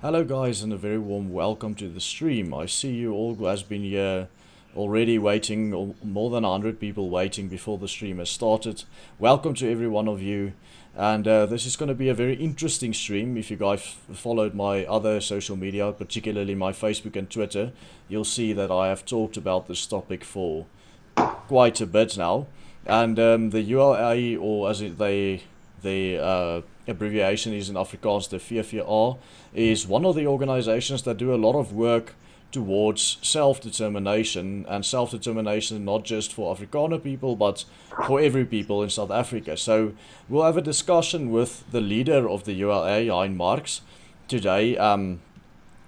Hello guys and a very warm welcome to the stream. I see you all has been here already waiting, more than 100 people waiting before the stream has started. Welcome to every one of you, and this is going to be a very interesting stream. If you guys followed my other social media, particularly my Facebook and Twitter, you'll see that I have talked about this topic for quite a bit now. And the ULA, or as the abbreviation is in Afrikaans, the VVA, is one of the organizations that do a lot of work towards self-determination, and self-determination not just for Afrikaner people but for every people in South Africa. So we'll have a discussion with the leader of the ULA, Hein Marx, today.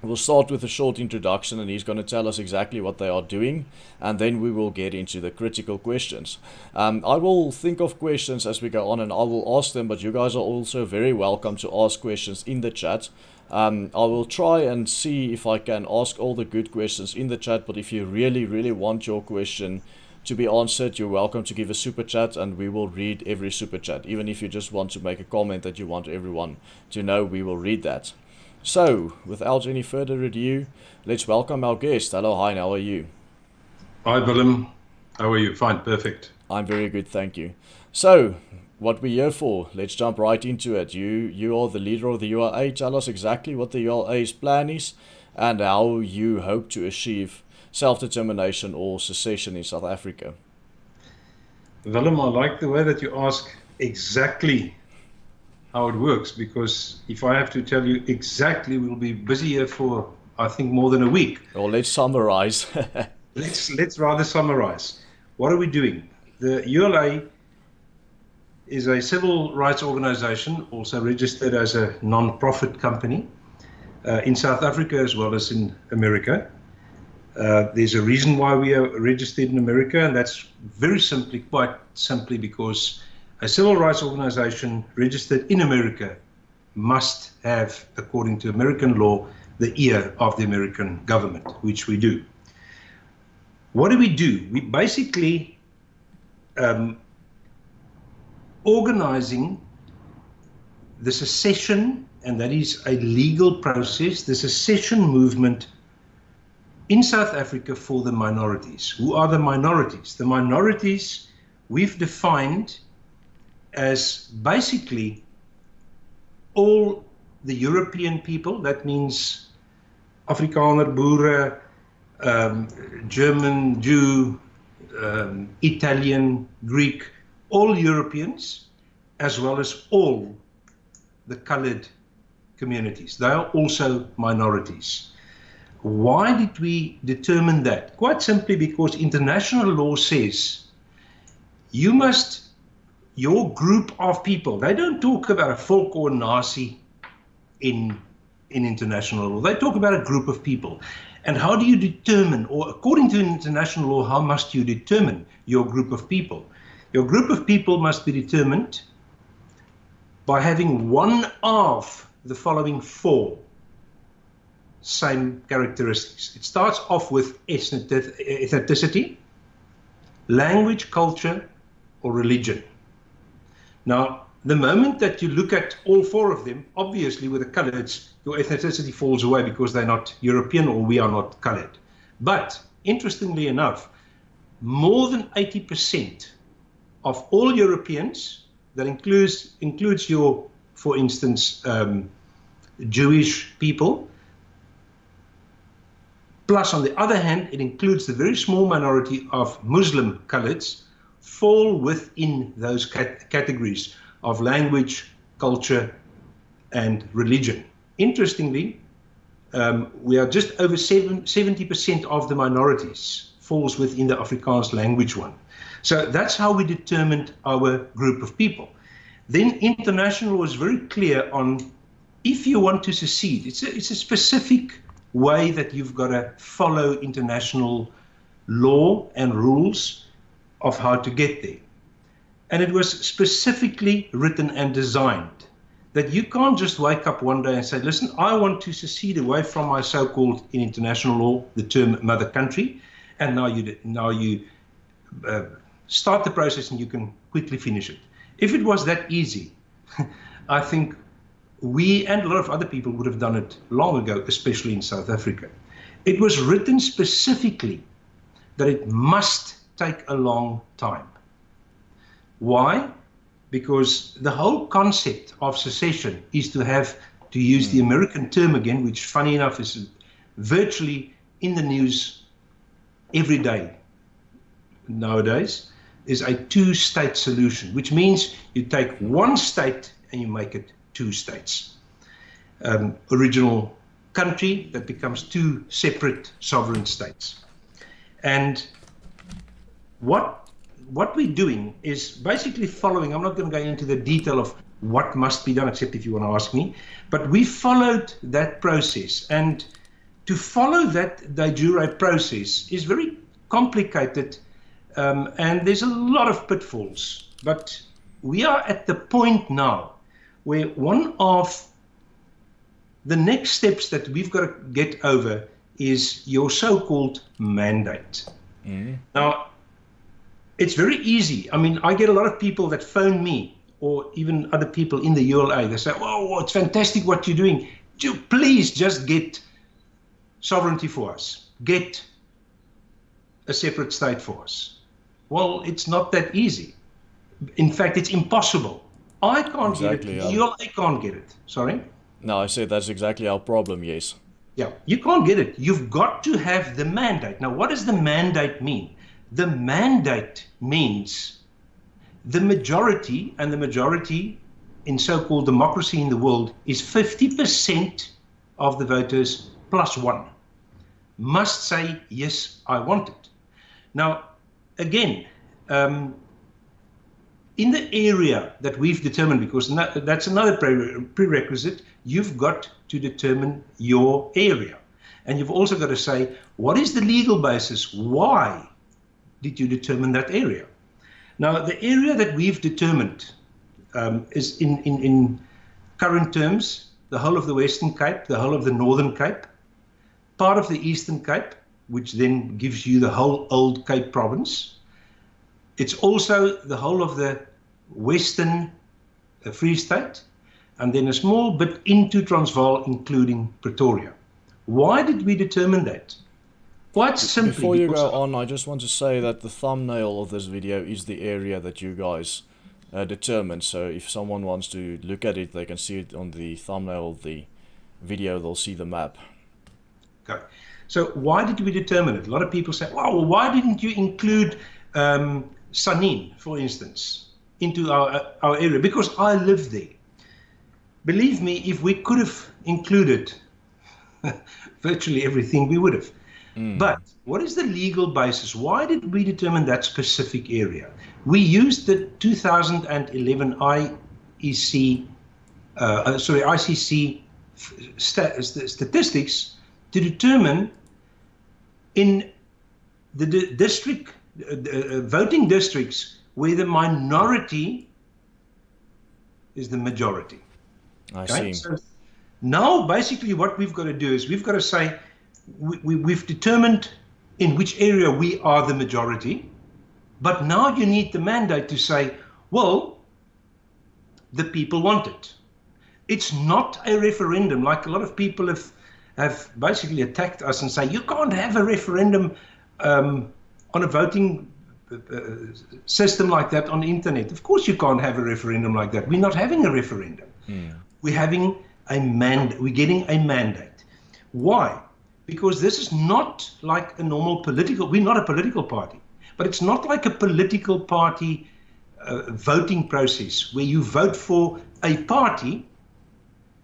We'll start with a short introduction and he's going to tell us exactly what they are doing, and then we will get into the critical questions. I will think of questions as we go on and I will ask them, but you guys are also very welcome to ask questions in the chat. I will try and see if I can ask all the good questions in the chat, but if you really want your question to be answered, you're welcome to give a super chat and we will read every super chat. Even if you just want to make a comment that you want everyone to know, we will read that. So, without any further ado, let's welcome our guest. Hello, Hein, how are you? Hi, Willem. How are you? Fine, perfect. I'm very good, thank you. So, what we're here for, let's jump right into it. You are the leader of the ULA. Tell us exactly what the ULA's plan is and how you hope to achieve self-determination or secession in South Africa. Willem, I like the way that you ask exactly how it works, because if I have to tell you exactly, we'll be busy here for, I think, more than a week. Well, let's summarize. Let's rather summarize. What are we doing? The ULA is a civil rights organization, also registered as a non-profit company in South Africa as well as in America. There's a reason why we are registered in America, and that's very simply, quite simply, because a civil rights organization registered in America must have, according to American law, the ear of the American government, which we do. What do? We basically organizing the secession, and that is a legal process, the secession movement in South Africa for the minorities. Who are the minorities? The minorities we've defined as basically all the European people. That means Afrikaner, Boere, German, Jew, Italian, Greek, all Europeans, as well as all the colored communities. They are also minorities. Why did we determine that? Quite simply because international law says your group of people, they don't talk about a volk or nasi in international law. They talk about a group of people. And how do you determine, or according to international law, how must you determine your group of people? Your group of people must be determined by having one of the following four same characteristics. It starts off with ethnicity, language, culture, or religion. Now, the moment that you look at all four of them, obviously with the coloreds, your ethnicity falls away because they're not European or we are not colored. But interestingly enough, more than 80% of all Europeans, that includes your, for instance, Jewish people, plus on the other hand, it includes the very small minority of Muslim coloreds, fall within those categories of language, culture, and religion. Interestingly, we are just over 70% of the minorities falls within the Afrikaans language one. So that's how we determined our group of people. Then international was very clear on, if you want to secede, it's a specific way that you've got to follow international law and rules of how to get there. And it was specifically written and designed that you can't just wake up one day and say, listen, I want to secede away from my so-called, in international law, the term mother country, and now you start the process and you can quickly finish it. If it was that easy, I think we and a lot of other people would have done it long ago, especially in South Africa. It was written specifically that it must take a long time. Why? Because the whole concept of secession is to have, to use the American term again, which funny enough is virtually in the news every day nowadays, is a two-state solution, which means you take one state and you make it two states. Original country that becomes two separate sovereign states. And what we're doing is basically following, I'm not going to go into the detail of what must be done, except if you want to ask me, but we followed that process. And to follow that de jure process is very complicated, and there's a lot of pitfalls. But we are at the point now where one of the next steps that we've got to get over is your so-called mandate. Now, it's very easy. I mean, I get a lot of people that phone me, or even other people in the ULA. They say, oh, it's fantastic what you're doing. Please just get sovereignty for us. Get a separate state for us. Well, it's not that easy. In fact, it's impossible. I can't get it. The ULA can't get it. Sorry? No, I said that's exactly our problem, yes. Yeah, you can't get it. You've got to have the mandate. Now, what does the mandate mean? The mandate means the majority, and the majority in so-called democracy in the world is 50% of the voters plus one must say, yes, I want it. Now, again, in the area that we've determined, because that's another prerequisite, you've got to determine your area. And you've also got to say, what is the legal basis? Why did you determine that area? Now, the area that we've determined is in current terms, the whole of the Western Cape, the whole of the Northern Cape, part of the Eastern Cape, which then gives you the whole Old Cape province. It's also the whole of the Western Free State, and then a small bit into Transvaal, including Pretoria. Why did we determine that? Quite simply, before you go on, I just want to say that the thumbnail of this video is the area that you guys determined. So if someone wants to look at it, they can see it on the thumbnail of the video. They'll see the map. Okay. So why did we determine it? A lot of people say, well, why didn't you include Sanin, for instance, into our area? Because I live there. Believe me, if we could have included virtually everything, we would have. But what is the legal basis? Why did we determine that specific area? We used the 2011 ICC statistics to determine in the district voting districts where the minority is the majority. I see. So now, basically, what we've got to do is we've got to say we've determined in which area we are the majority, but now you need the mandate to say, well, the people want it. It's not a referendum, like a lot of people have basically attacked us and say, you can't have a referendum on a voting system like that on the internet. Of course you can't have a referendum like that. We're not having a referendum. We're having a mandate. We're getting a mandate. Why? Because this is not like a normal political, we're not a political party, but it's not like a political party voting process where you vote for a party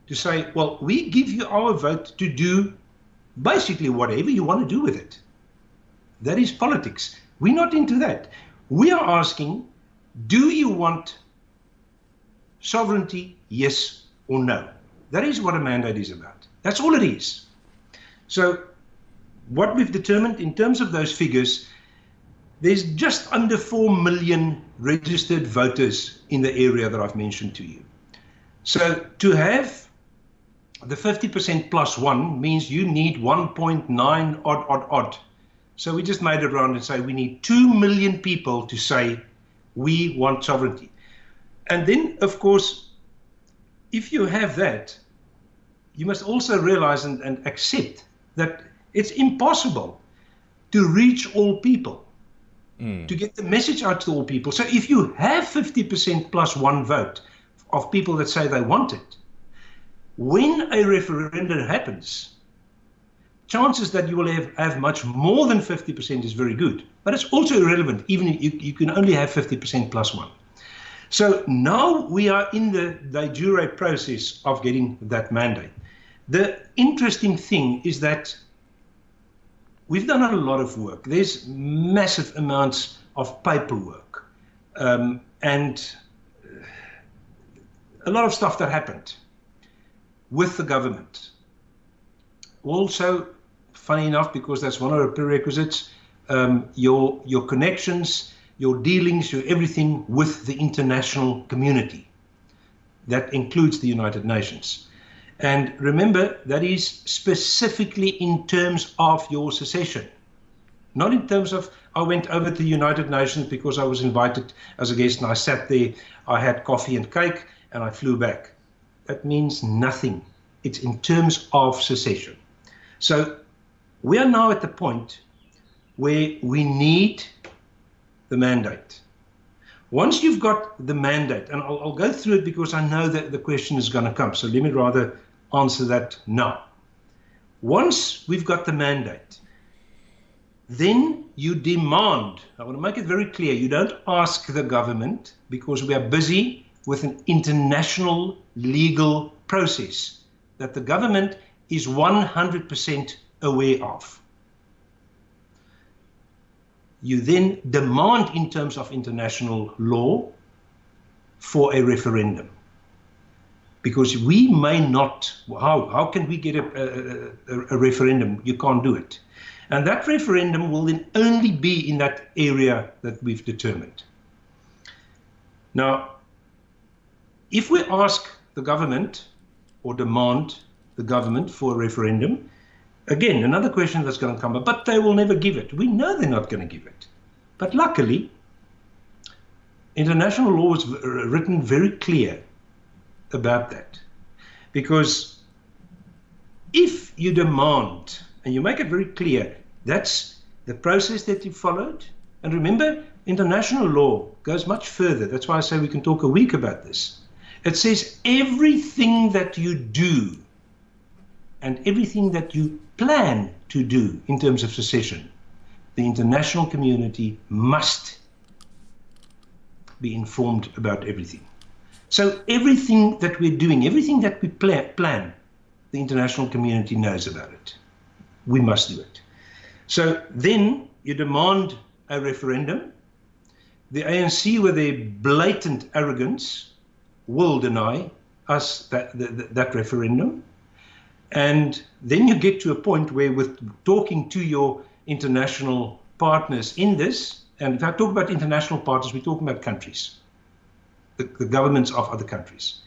to say, well, we give you our vote to do basically whatever you want to do with it. That is politics. We're not into that. We are asking, do you want sovereignty, yes or no? That is what a mandate is about. That's all it is. So what we've determined in terms of those figures, there's just under 4 million registered voters in the area that I've mentioned to you. So to have the 50% plus one means you need 1.9 odd. So we just made it round and say we need 2 million people to say we want sovereignty. And then, of course, if you have that, you must also realize and accept that it's impossible to reach all people, to get the message out to all people. So if you have 50% plus one vote of people that say they want it, when a referendum happens, chances that you will have much more than 50% is very good. But it's also irrelevant, even if you can only have 50% plus one. So now we are in the de jure process of getting that mandate. The interesting thing is that we've done a lot of work. There's massive amounts of paperwork and a lot of stuff that happened with the government. Also, funny enough, because that's one of the prerequisites, your connections, your dealings, your everything with the international community. That includes the United Nations. And remember, that is specifically in terms of your secession. Not in terms of, I went over to the United Nations because I was invited as a guest and I sat there, I had coffee and cake and I flew back. That means nothing. It's in terms of secession. So we are now at the point where we need the mandate. Once you've got the mandate, and I'll go through it because I know that the question is going to come, so let me rather answer that now. Once we've got the mandate, then you demand, I want to make it very clear, you don't ask the government because we are busy with an international legal process that the government is 100% aware of. You then demand in terms of international law for a referendum. Because we may not, how can we get a referendum? You can't do it. And that referendum will then only be in that area that we've determined. Now, if we ask the government or demand the government for a referendum, again, another question that's going to come up, but they will never give it. We know they're not going to give it. But luckily, international law is written very clear about that. Because if you demand, and you make it very clear, that's the process that you followed. And remember, international law goes much further. That's why I say we can talk a week about this. It says everything that you do and everything that you plan to do in terms of secession, the international community must be informed about everything. So everything that we're doing, everything that we plan, the international community knows about it. We must do it. So then you demand a referendum. The ANC, with their blatant arrogance, will deny us that referendum. And then you get to a point where, with talking to your international partners in this, and if I talk about international partners, we're talking about countries, the governments of other countries.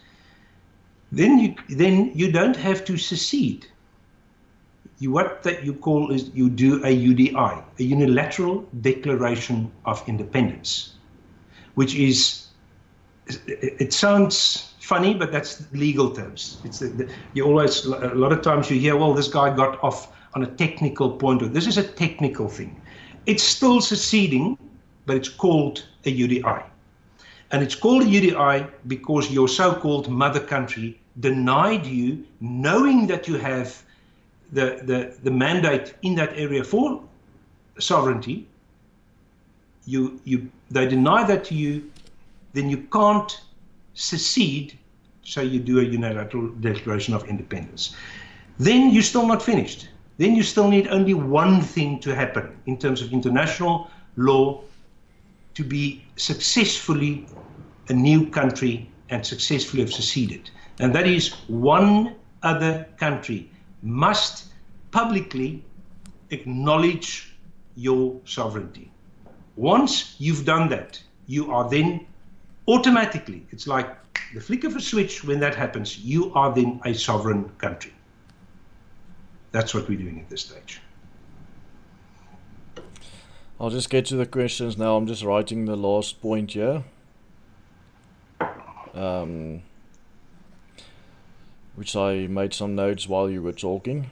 Then you don't have to secede. What that you call is you do a UDI, a unilateral declaration of independence, which is, it sounds funny, but that's legal terms. It's you always, a lot of times you hear, well, this guy got off on a technical point. This is a technical thing. It's still seceding, but it's called a UDI. And it's called a UDI because your so-called mother country denied you, knowing that you have the mandate in that area for sovereignty. They deny that to you, then you can't secede, so you do a unilateral declaration of independence. Then you're still not finished. Then you still need only one thing to happen in terms of international law to be successfully a new country and successfully have seceded. And that is, one other country must publicly acknowledge your sovereignty. Once you've done that, you are then automatically, it's like the flick of a switch, when that happens, you are then a sovereign country. That's what we're doing at this stage. I'll just get to the questions now. I'm just writing the last point here. which I made some notes while you were talking,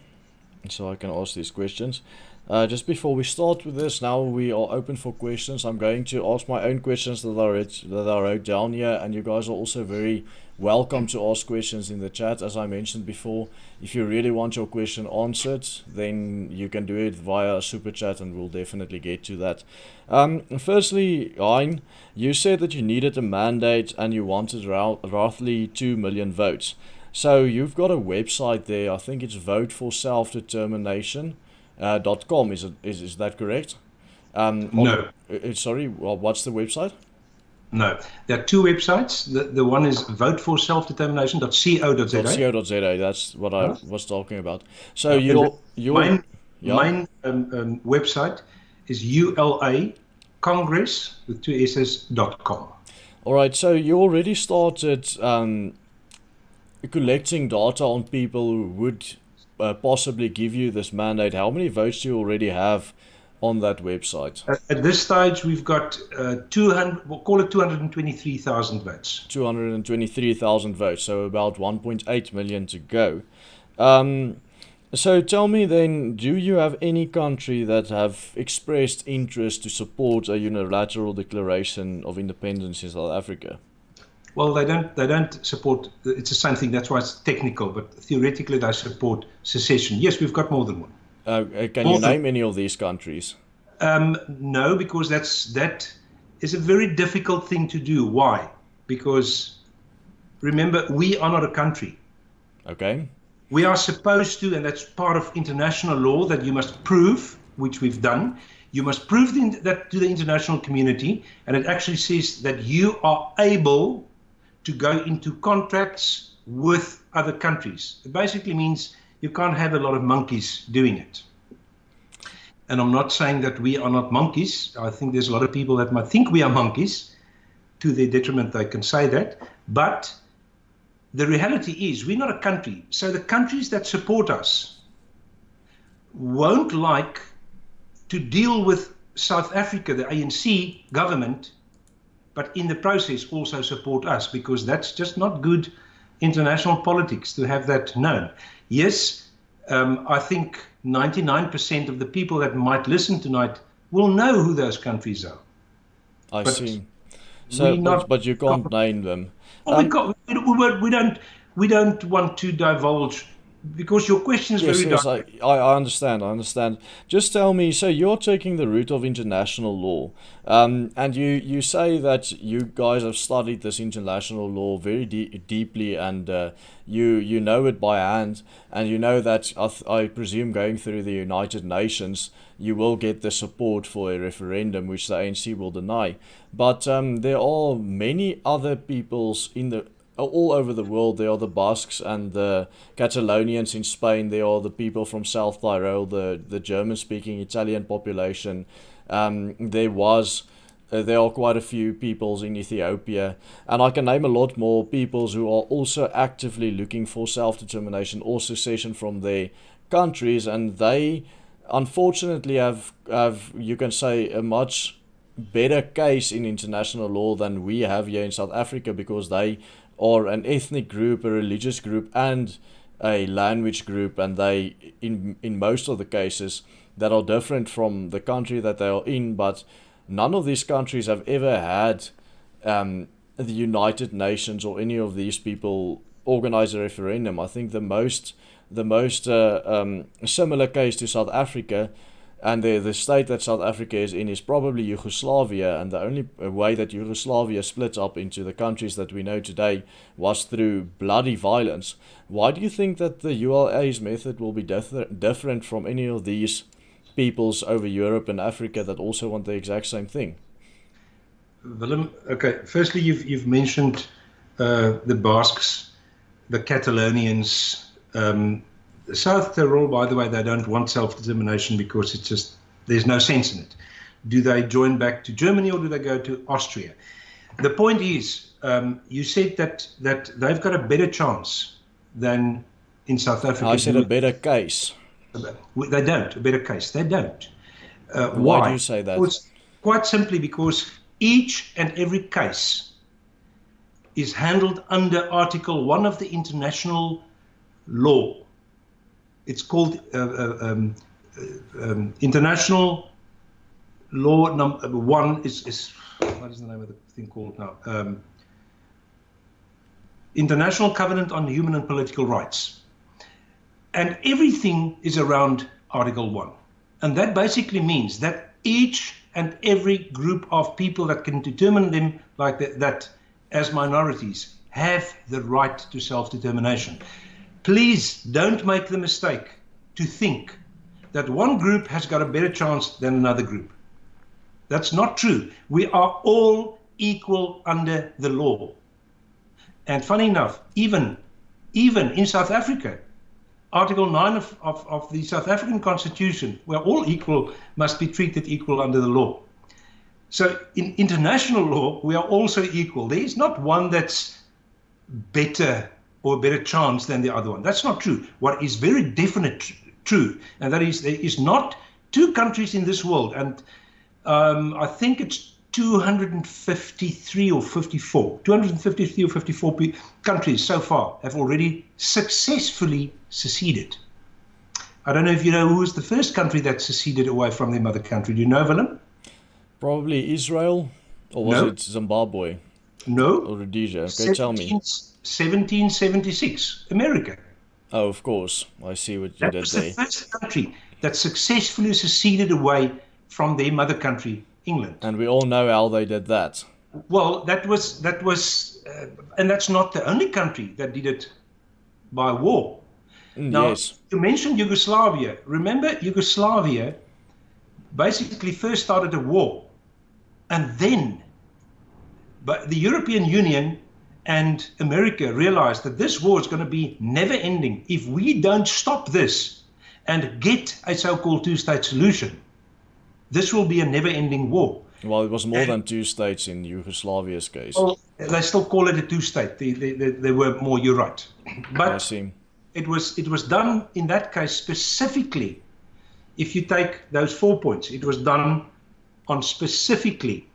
so I can ask these questions. Just before we start with this, now we are open for questions. I'm going to ask my own questions that I wrote down here, and you guys are also very welcome to ask questions in the chat. As I mentioned before, if you really want your question answered, then you can do it via a super chat, and we'll definitely get to that. Firstly, Hein, you said that you needed a mandate and you wanted roughly 2 million votes. So you've got a website there. I think it's voteforselfdetermination.com. Is that correct? No, Sorry, what's the website? no. There are two websites. The one is voteforselfdetermination.co.za. .co.za. That's what I was talking about. So And your mine website is ULA Congress with two S's.com. All right. So you already started collecting data on people who would possibly give you this mandate. How many votes do you already have on that website? At this stage, we've got 200. We'll call it 223,000 votes. 223,000 votes. So about 1.8 million to go. So tell me then, do you have any country that have expressed interest to support a unilateral declaration of independence in South Africa? Well, they don't support. It's the same thing. That's why it's technical. But theoretically, they support secession. Yes, we've got more than one. Can you name any of these countries? No, because that is a very difficult thing to do. Why? Because remember, we are not a country. Okay. We are supposed to, and that's part of international law, that you must prove, which we've done. You must prove that to the international community, and it actually says that you are able to go into contracts with other countries. It basically means you can't have a lot of monkeys doing it. And I'm not saying that we are not monkeys. I think there's a lot of people that might think we are monkeys. To their detriment, they can say that. But the reality is we're not a country. So the countries that support us won't like to deal with South Africa, the ANC government, but in the process also support us, because that's just not good international politics to have that known. Yes, I think 99% of the people that might listen tonight will know who those countries are. I see. So, but you can't name them. Well, we don't want to divulge, because your question is very direct. I understand. Just tell me, so you're taking the route of international law, and you say that you guys have studied this international law very deeply, and you know it by hand, and you know that I presume going through the United Nations, you will get the support for a referendum, which the ANC will deny. But there are many other peoples all over the world. There are the Basques and the Catalonians in Spain. There are the people from South Tyrol, the German-speaking Italian population. There are quite a few peoples in Ethiopia, and I can name a lot more peoples who are also actively looking for self-determination or secession from their countries, and they unfortunately have you can say a much better case in international law than we have here in South Africa, because they are an ethnic group, a religious group, and a language group, and they in most of the cases that are different from the country that they are in. But none of these countries have ever had the United Nations or any of these people organize a referendum. I think the most similar case to South Africa, and the state that South Africa is in, is probably Yugoslavia, and the only way that Yugoslavia split up into the countries that we know today was through bloody violence. Why do you think that the ULA's method will be different from any of these peoples over Europe and Africa that also want the exact same thing? Willem, okay, firstly, you've mentioned the Basques, the Catalonians, South Tyrol, by the way, they don't want self-determination because it's just, there's no sense in it. Do they join back to Germany or do they go to Austria? The point is, you said that they've got a better chance than in South Africa. I said a better case. They don't, a better case. They don't. Why do you say that? Because, quite simply because each and every case is handled under Article 1 of the International law. It's called international law number one is what is the name of the thing called now? International Covenant on Human and Political Rights. And everything is around Article 1. And that basically means that each and every group of people that can determine them like that as minorities have the right to self-determination. Please don't make the mistake to think that one group has got a better chance than another group. That's not true. We are all equal under the law. And funny enough, even in South Africa, Article 9 of the South African Constitution, we're all equal, must be treated equal under the law. So in international law, we are also equal. There is not one that's better or a better chance than the other one. That's not true. What is very definite true, and that is there is not two countries in this world, and I think it's 253 or 54. 253 or 54 countries so far have already successfully seceded. I don't know if you know who was the first country that seceded away from their mother country. Do you know, Willem? Probably Israel, or was it Zimbabwe? No. Or Rhodesia? Okay, tell me. 1776, America. Oh, of course. I see what you did there. That was the first country that successfully seceded away from their mother country, England. And we all know how they did that. Well, that was, and that's not the only country that did it by war. Now, yes. You mentioned Yugoslavia. Remember, Yugoslavia basically first started a war, and then but the European Union and America realized that this war is going to be never ending. If we don't stop this and get a so-called two-state solution, this will be a never-ending war. Well, it was more than two states in Yugoslavia's case. Well, they still call it a two-state. They were more, you're right. But I see. It was done in that case specifically. If you take those 4 points, it was done on specifically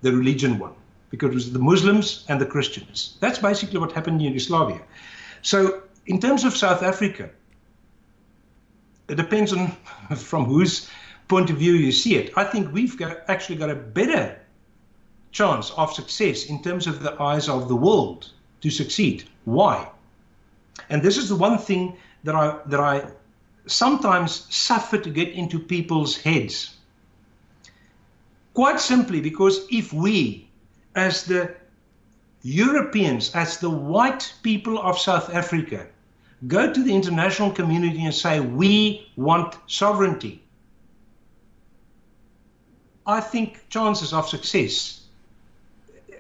the religion one, because it was the Muslims and the Christians. That's basically what happened in Yugoslavia. So in terms of South Africa, it depends on from whose point of view you see it. I think we've actually got a better chance of success in terms of the eyes of the world to succeed. Why? And this is the one thing that I sometimes suffer to get into people's heads. Quite simply because if we, as the Europeans, as the white people of South Africa, go to the international community and say, we want sovereignty, I think chances of success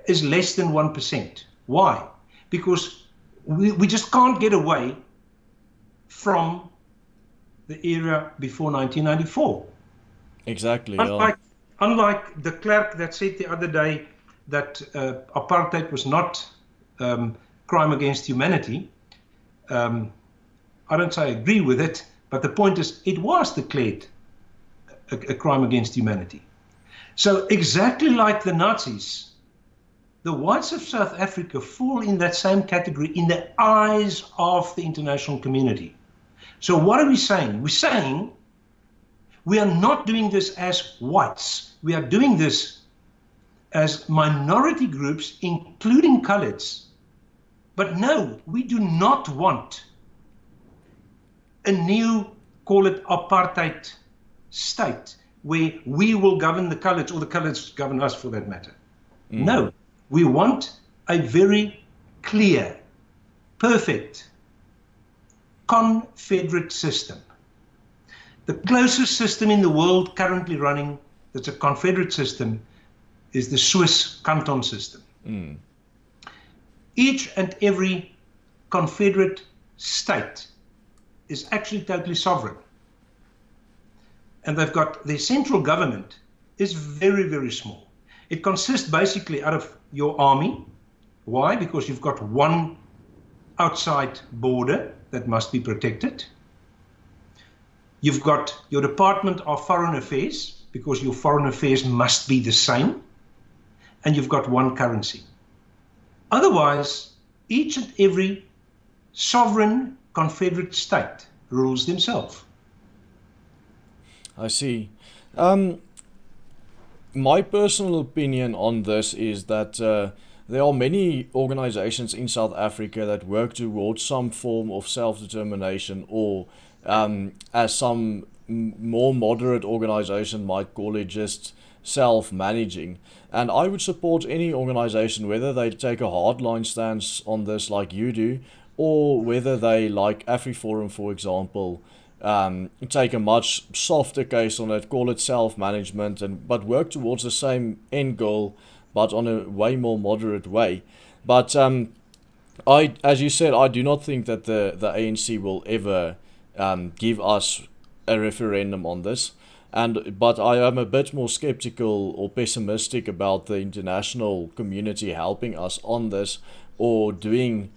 is less than 1%. Why? Because we just can't get away from the era before 1994. Exactly. Unlike de Klerk that said the other day that apartheid was not crime against humanity, I don't say I agree with it, but the point is it was declared a crime against humanity. So exactly like the Nazis, the whites of South Africa fall in that same category in the eyes of the international community. So what are we saying? We're saying we are not doing this as whites. We are doing this as minority groups, including coloreds. But no, we do not want a new, call it apartheid state, where we will govern the coloreds, or the coloreds govern us for that matter. No, we want a very clear, perfect, confederate system. The closest system in the world currently running that's a confederate system is the Swiss canton system. Each and every confederate state is actually totally sovereign. And they've got, their central government is very, very small. It consists basically out of your army. Why? Because you've got one outside border that must be protected. You've got your Department of Foreign Affairs, because your foreign affairs must be the same. And you've got one currency. Otherwise, each and every sovereign confederate state rules themselves. I see. My personal opinion on this is that there are many organizations in South Africa that work towards some form of self-determination, or as some more moderate organization might call it, just self-managing. And I would support any organization, whether they take a hardline stance on this like you do, or whether they, like AfriForum for example, take a much softer case on it, call it self-management, and but work towards the same end goal, but on a way more moderate way. But as you said, I do not think that the ANC will ever give us a referendum on this. But I am a bit more skeptical or pessimistic about the international community helping us on this, or doing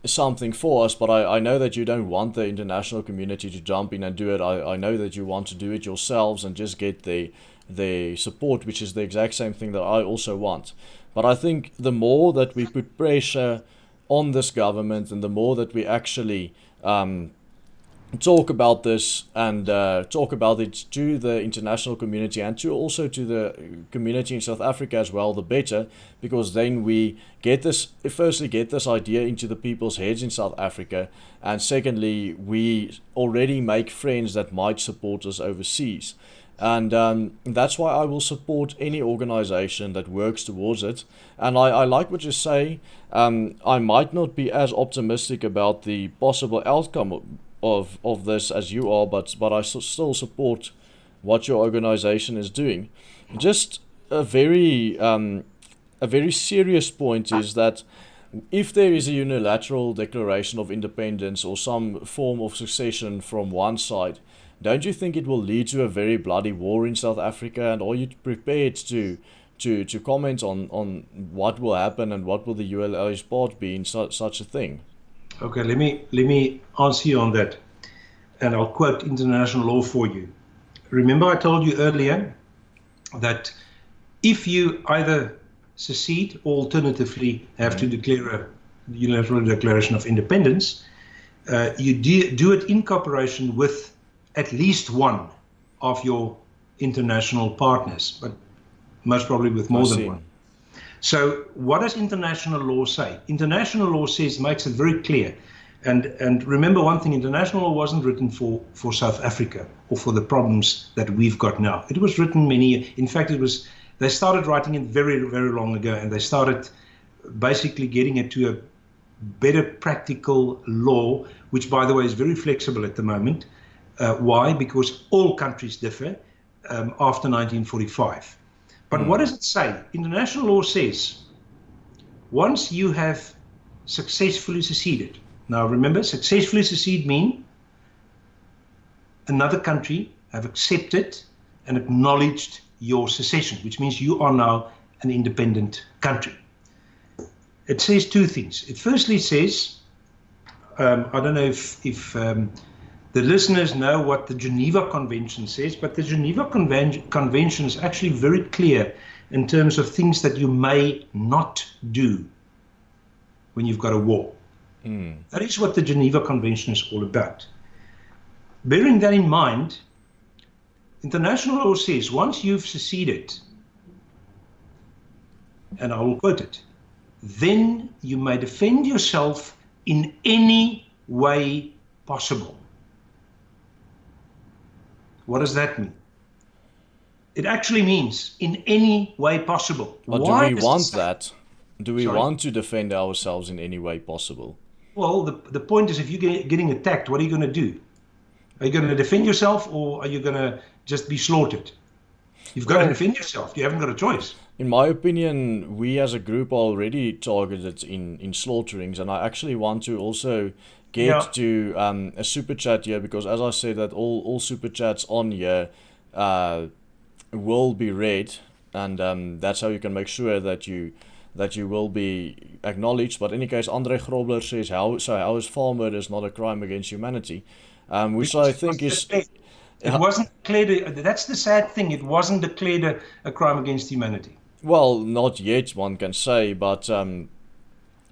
something for us. But I know that you don't want the international community to jump in and do it. I know that you want to do it yourselves and just get the support, which is the exact same thing that I also want. But I think the more that we put pressure on this government, and the more that we actually talk about this and talk about it to the international community, and to also to the community in South Africa as well, the better, because then we get this, firstly get this idea into the people's heads in South Africa, and secondly we already make friends that might support us overseas. And that's why I will support any organization that works towards it. And I like what you say. I might not be as optimistic about the possible outcome of this as you are, but I still support what your organization is doing. Just a very serious point is that if there is a unilateral declaration of independence or some form of secession from one side, don't you think it will lead to a very bloody war in South Africa? And are you prepared to comment on what will happen, and what will the ULA's part be in such a thing? Okay, let me answer you on that, and I'll quote international law for you. Remember, I told you earlier that if you either secede or alternatively have to declare a unilateral declaration of independence, you do it in cooperation with at least one of your international partners, but most probably with more than one. So what does international law say? International law makes it very clear. And remember one thing, international law wasn't written for South Africa or for the problems that we've got now. It was written in fact, they started writing it very, very long ago, and they started basically getting it to a better practical law, which by the way is very flexible at the moment. Why? Because all countries differ after 1945. But what does it say? International law says, once you have successfully seceded, now remember, successfully secede means another country have accepted and acknowledged your secession, which means you are now an independent country. It says two things. It firstly says, I don't know if the listeners know what the Geneva Convention says, but the Geneva Convention is actually very clear in terms of things that you may not do when you've got a war. That is what the Geneva Convention is all about. Bearing that in mind, international law says once you've seceded, and I will quote it, then you may defend yourself in any way possible. What does that mean? It actually means in any way possible. But do we want that? Do we want to defend ourselves in any way possible? Well, the point is, if you're getting attacked, what are you going to do? Are you going to defend yourself, or are you going to just be slaughtered? You've got to defend yourself. You haven't got a choice. In my opinion, we as a group are already targeted in slaughterings, and I actually want to also get to a super chat here, because as I said, that all super chats on here will be read, and that's how you can make sure that you will be acknowledged. But in any case, Andre Grobler says, how is farm murder is not a crime against humanity, which I think is... It wasn't declared, that's the sad thing, it wasn't declared a crime against humanity. Well, not yet, one can say, but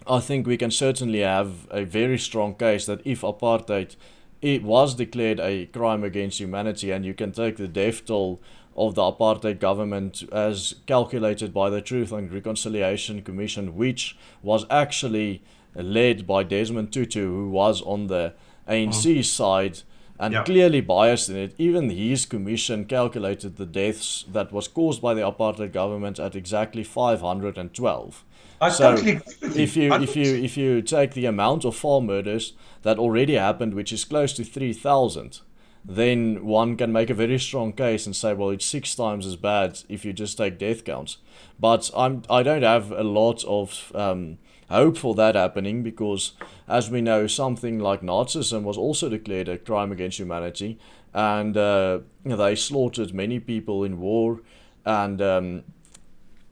I think we can certainly have a very strong case that if apartheid it was declared a crime against humanity, and you can take the death toll of the apartheid government as calculated by the Truth and Reconciliation Commission, which was actually led by Desmond Tutu, who was on the ANC side and Yeah. clearly biased in it. Even his commission calculated the deaths that was caused by the apartheid government at exactly 512. I So totally agree with if you. you take the amount of farm murders that already happened, which is close to 3,000, then one can make a very strong case and say, well, it's 6 times as bad if you just take death counts. But I don't have a lot of hope for that happening, because, as we know, something like Nazism was also declared a crime against humanity, and they slaughtered many people in war and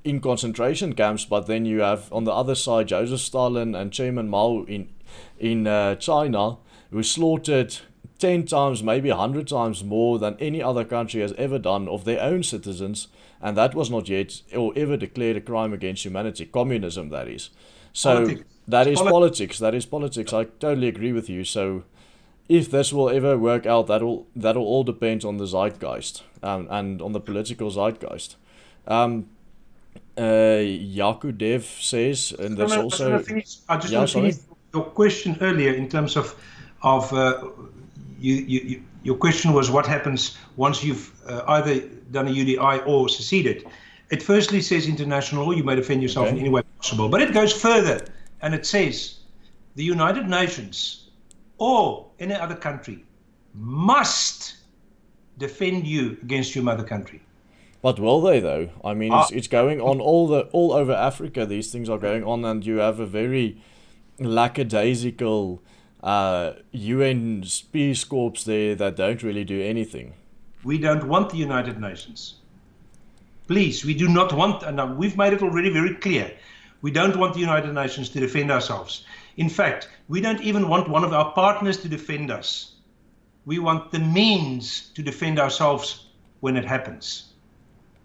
in concentration camps. But then you have on the other side Joseph Stalin and Chairman Mao in China, who slaughtered 10 times, maybe 100 times more than any other country has ever done of their own citizens, and that was not yet or ever declared a crime against humanity. Communism, that is. So Politics. that It's is politics. That is politics. I totally agree with you. So if this will ever work out, that'll all depend on the zeitgeist and on the political zeitgeist. Yaku Dev says, and that's also. I just Yeah, want to sorry. finish your question earlier in terms of your question was what happens once you've either done a UDI or seceded. It firstly says international law, you may defend yourself in any way possible, but it goes further and it says the United Nations or any other country must defend you against your mother country. But will they though? I mean, it's going on all over Africa. These things are going on, and you have a very lackadaisical UN Peace Corps there that don't really do anything. We don't want the United Nations. Please, we do not want, and we've made it already very clear, we don't want the United Nations to defend ourselves. In fact, we don't even want one of our partners to defend us. We want the means to defend ourselves when it happens.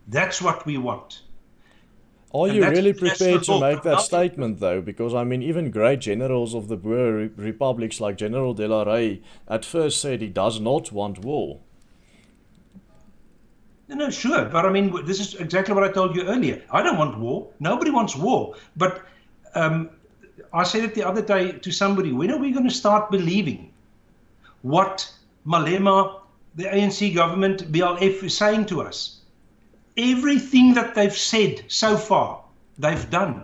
That's what we want. Are And you that's really international prepared to law. make that statement though? Because I mean, even great generals of the Boer republics like General De La Rey at first said he does not want war. No, sure. But I mean, this is exactly what I told you earlier. I don't want war. Nobody wants war. But I said it the other day to somebody, when are we going to start believing what Malema, the ANC government, BLF is saying to us? Everything that they've said so far, they've done.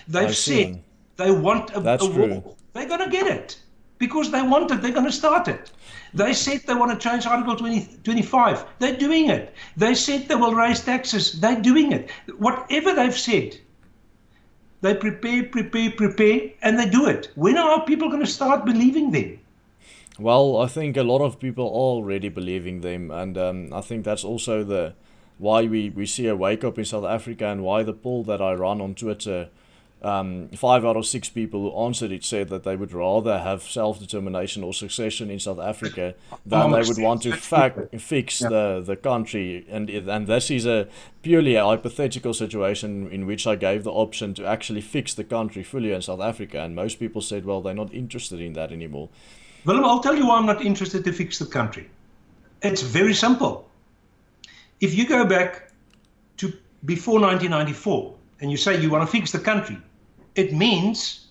They've said they want a war. They're going to get it. Because they want it, they're going to start it. They said they want to change Article 25. They're doing it. They said they will raise taxes. They're doing it. Whatever they've said, they prepare, and they do it. When are our people going to start believing them? Well, I think a lot of people are already believing them, and I think that's also why we see a wake up in South Africa, and why the poll that I run on Twitter, 5 out of 6 people who answered it said that they would rather have self-determination or succession in South Africa than they would want to fix the country. And this is a purely a hypothetical situation in which I gave the option to actually fix the country fully in South Africa, and most people said, well, they're not interested in that anymore. Willem, I'll tell you why I'm not interested to fix the country. It's very simple. If you go back to before 1994 and you say you want to fix the country, it means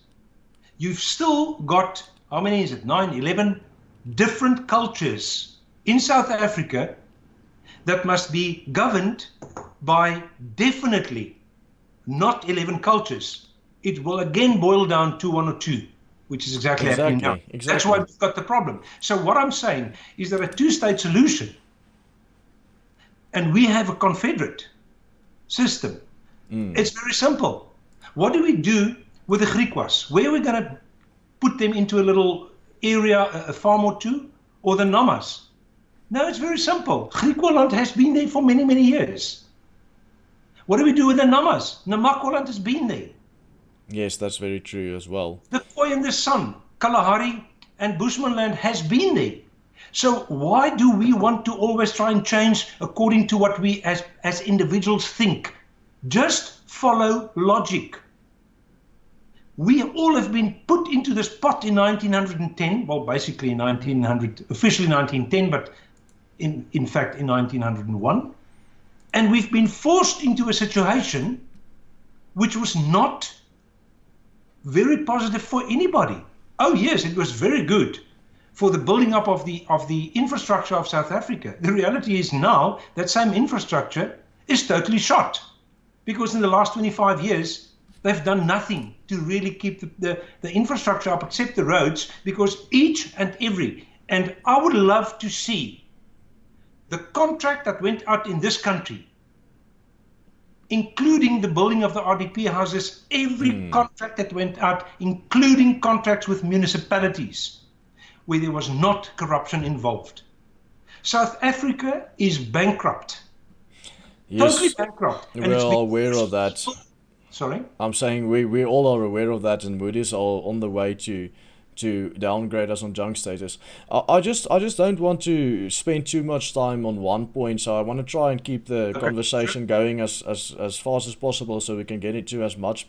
you've still got, how many is it, 9, 11 different cultures in South Africa that must be governed by definitely not 11 cultures. It will again boil down to 1 or 2. Which is exactly happening now. That's why we've got the problem. So what I'm saying is that a two-state solution, and we have a confederate system. It's very simple. What do we do with the Griquas? Where are we going to put them into a little area, a farm or two, or the Namas? No, it's very simple. Griqualand has been there for many, many years. What do we do with the Namas? Namakwaland has been there. Yes, that's very true as well. The Khoi and the San, Kalahari and Bushmanland has been there. So why do we want to always try and change according to what we as individuals think? Just follow logic. We all have been put into this pot in 1910, well, basically in 1900, officially 1910, but in fact in 1901. And we've been forced into a situation which was not very positive for anybody. Oh yes, it was very good for the building up of the infrastructure of South Africa. The reality is now that same infrastructure is totally shot, because in the last 25 years, they've done nothing to really keep the infrastructure up except the roads, because each and every, and I would love to see the contract that went out in this country, including the building of the RDP houses, every contract that went out, including contracts with municipalities, where there was not corruption involved. South Africa is bankrupt. Yes, totally bankrupt. we're all aware of that. Sorry? I'm saying we all are aware of that, and Moody's are on the way to downgrade us on junk status. I just don't want to spend too much time on one point, so I want to try and keep the conversation going as fast as possible, so we can get into as much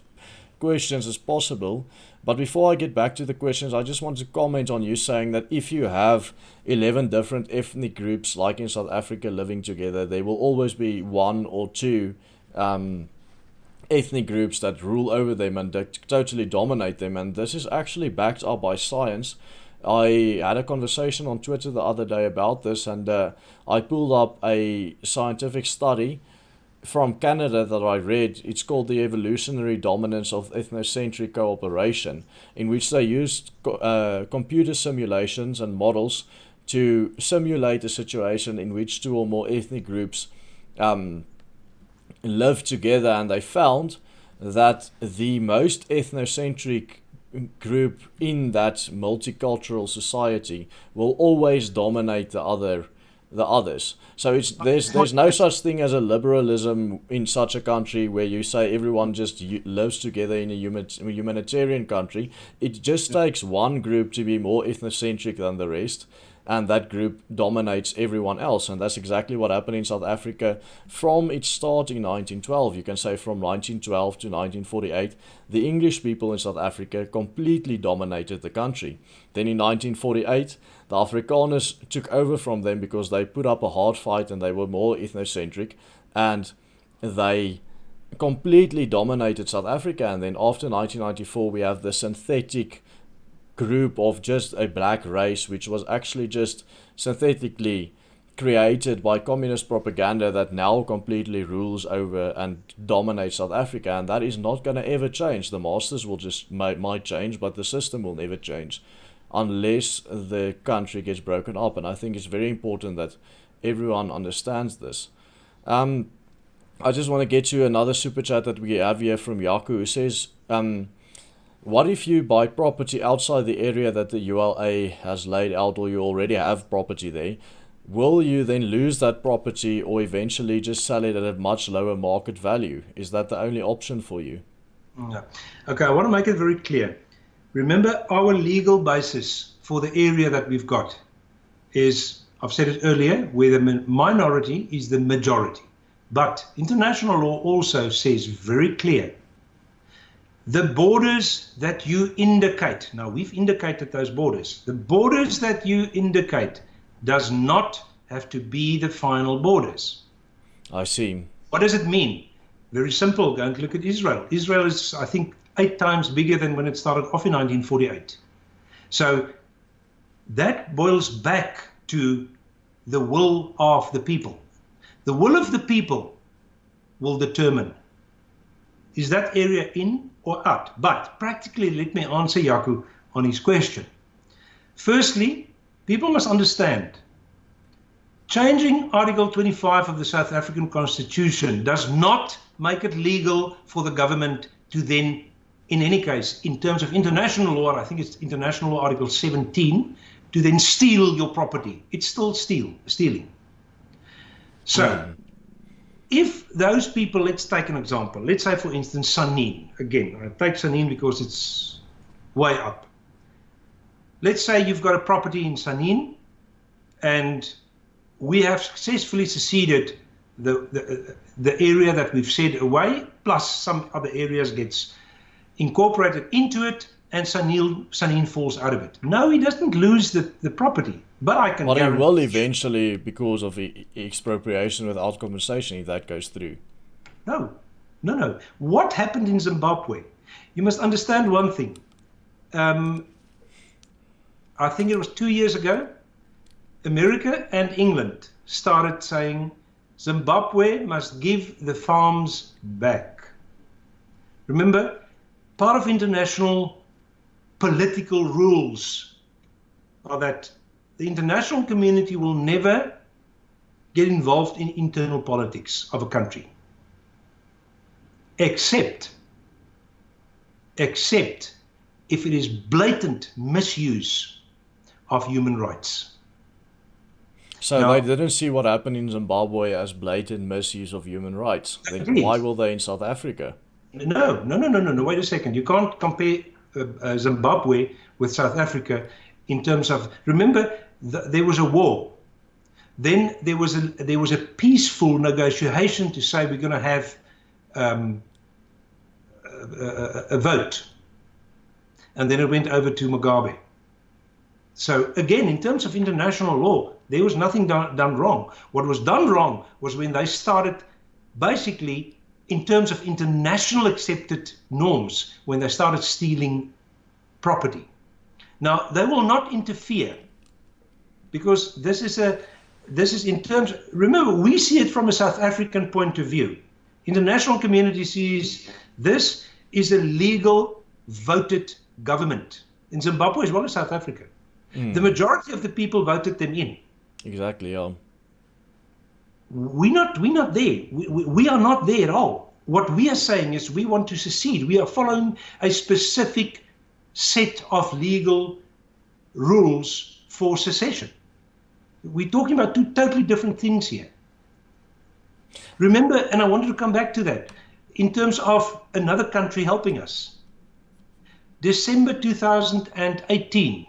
questions as possible. But before I get back to the questions, I just want to comment on you saying that if you have 11 different ethnic groups like in South Africa living together, there will always be one or two ethnic groups that rule over them and that totally dominate them, and this is actually backed up by science. I had a conversation on Twitter the other day about this, and I pulled up a scientific study from Canada that I read. It's called The Evolutionary Dominance of Ethnocentric Cooperation, in which they used computer simulations and models to simulate a situation in which two or more ethnic groups live together, and they found that the most ethnocentric group in that multicultural society will always dominate the others. So there's no such thing as a liberalism in such a country where you say everyone just lives together in a humanitarian country. It just takes one group to be more ethnocentric than the rest, and that group dominates everyone else. And that's exactly what happened in South Africa from its start in 1912. You can say from 1912 to 1948, the English people in South Africa completely dominated the country. Then in 1948, the Afrikaners took over from them because they put up a hard fight and they were more ethnocentric, and they completely dominated South Africa. And then after 1994, we have the synthetic group of just a black race, which was actually just synthetically created by communist propaganda, that now completely rules over and dominates South Africa. And that is not going to ever change. The masters will just might change, but the system will never change unless the country gets broken up. And I think it's very important that everyone understands this. I just want to get to another super chat that we have here from Yaku, who says, what if you buy property outside the area that the ULA has laid out, or you already have property there? Will you then lose that property or eventually just sell it at a much lower market value? Is that the only option for you? Yeah. Okay, I want to make it very clear. Remember, our legal basis for the area that we've got is, I've said it earlier, where the minority is the majority. But international law also says very clear, the borders that you indicate, now we've indicated those borders, the borders that you indicate does not have to be the final borders. I see. What does it mean? Very simple. Go and look at Israel. Israel is, I think, 8 times bigger than when it started off in 1948. So that boils back to the will of the people. The will of the people will determine, is that area in or out? But practically, let me answer Yaku on his question. Firstly, people must understand, changing Article 25 of the South African Constitution does not make it legal for the government to then, in any case, in terms of international law, I think it's international law Article 17, to then steal your property. It's still stealing. So, if those people, let's take an example. Let's say, for instance, Sanin. Again, I take Sanin because it's way up. Let's say you've got a property in Sanin, and we have successfully seceded the area that we've said away, plus some other areas gets incorporated into it, and Sanin falls out of it. No, he doesn't lose the property, but I can But he guarantee will eventually because of expropriation without compensation if that goes through. No, no, no. What happened in Zimbabwe? You must understand one thing. I think it was 2 years ago, America and England started saying Zimbabwe must give the farms back. Remember, part of international political rules are that the international community will never get involved in internal politics of a country, except if it is blatant misuse of human rights. So Now, they didn't see what happened in Zimbabwe as blatant misuse of human rights. Then why will they in South Africa? No. Wait a second. You can't compare Zimbabwe with South Africa in terms of. Remember, there was a war. Then there was a peaceful negotiation to say we're going to have a vote, and then it went over to Mugabe. So again, in terms of international law, there was nothing done wrong. What was done wrong was when they started, basically, in terms of international accepted norms, when they started stealing property. Now, they will not interfere because this is in terms, remember, we see it from a South African point of view. International community sees this is a legal voted government in Zimbabwe as well as South Africa. The majority of the people voted them in. Exactly, yeah. We're not there. We are not there at all. What we are saying is we want to secede. We are following a specific set of legal rules for secession. We're talking about two totally different things here. Remember, and I wanted to come back to that, in terms of another country helping us. December 2018,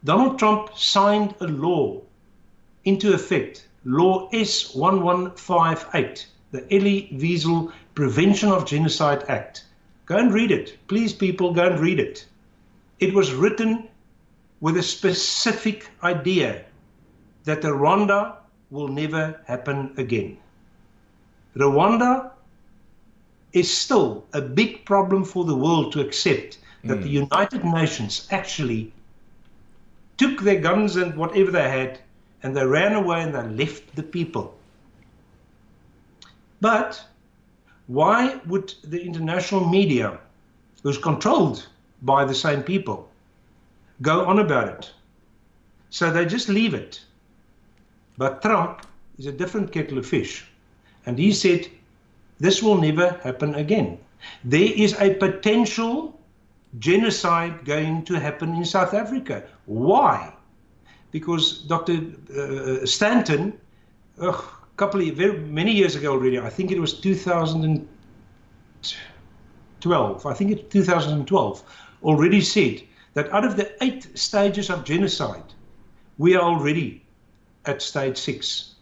Donald Trump signed a law into effect, Law S1158, the Elie Wiesel Prevention of Genocide Act. Go and read it. Please, people, go and read it. It was written with a specific idea that Rwanda will never happen again. Rwanda is still a big problem for the world to accept that the United Nations actually took their guns and whatever they had, and they ran away and they left the people. But why would the international media, who's controlled by the same people, go on about it? So they just leave it. But Trump is a different kettle of fish. And he said, this will never happen again. There is a potential genocide going to happen in South Africa. Why? Because Dr. Stanton, many years ago already, I think it was 2012, already said that out of the 8 stages of genocide, we are already at stage 6.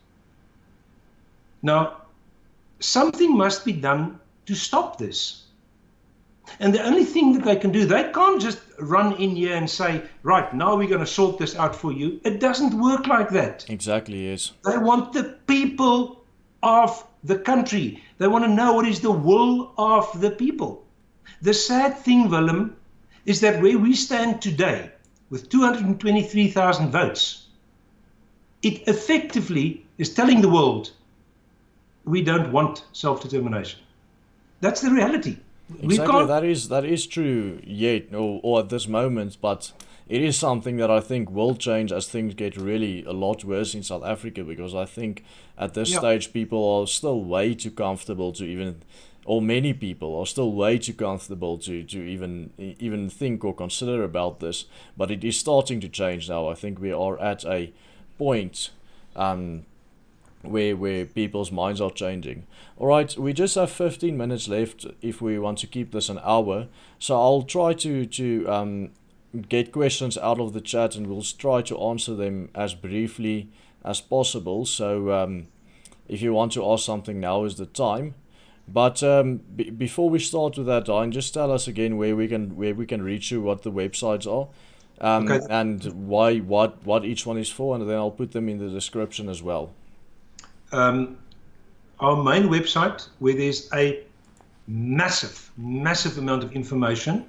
Now, something must be done to stop this. And the only thing that they can do, they can't just run in here and say, right, now we're going to sort this out for you. It doesn't work like that. Exactly, yes. They want the people of the country. They want to know what is the will of the people. The sad thing, Willem, is that where we stand today with 223,000 votes, it effectively is telling the world we don't want self-determination. That's the reality. Exactly, that is true yet, or at this moment, but it is something that I think will change as things get really a lot worse in South Africa, because I think at this stage people are still way too comfortable to even, or many people are still way too comfortable to even think or consider about this, but it is starting to change now. I think we are at a point where people's minds are changing. Alright, we just have 15 minutes left if we want to keep this an hour, so I'll try to get questions out of the chat and we'll try to answer them as briefly as possible. So if you want to ask something, now is the time. But before we start with that, Hein, just tell us again where we can reach you, what the websites are, Okay. and why what each one is for, and then I'll put them in the description as well. Our main website, where there's a massive amount of information,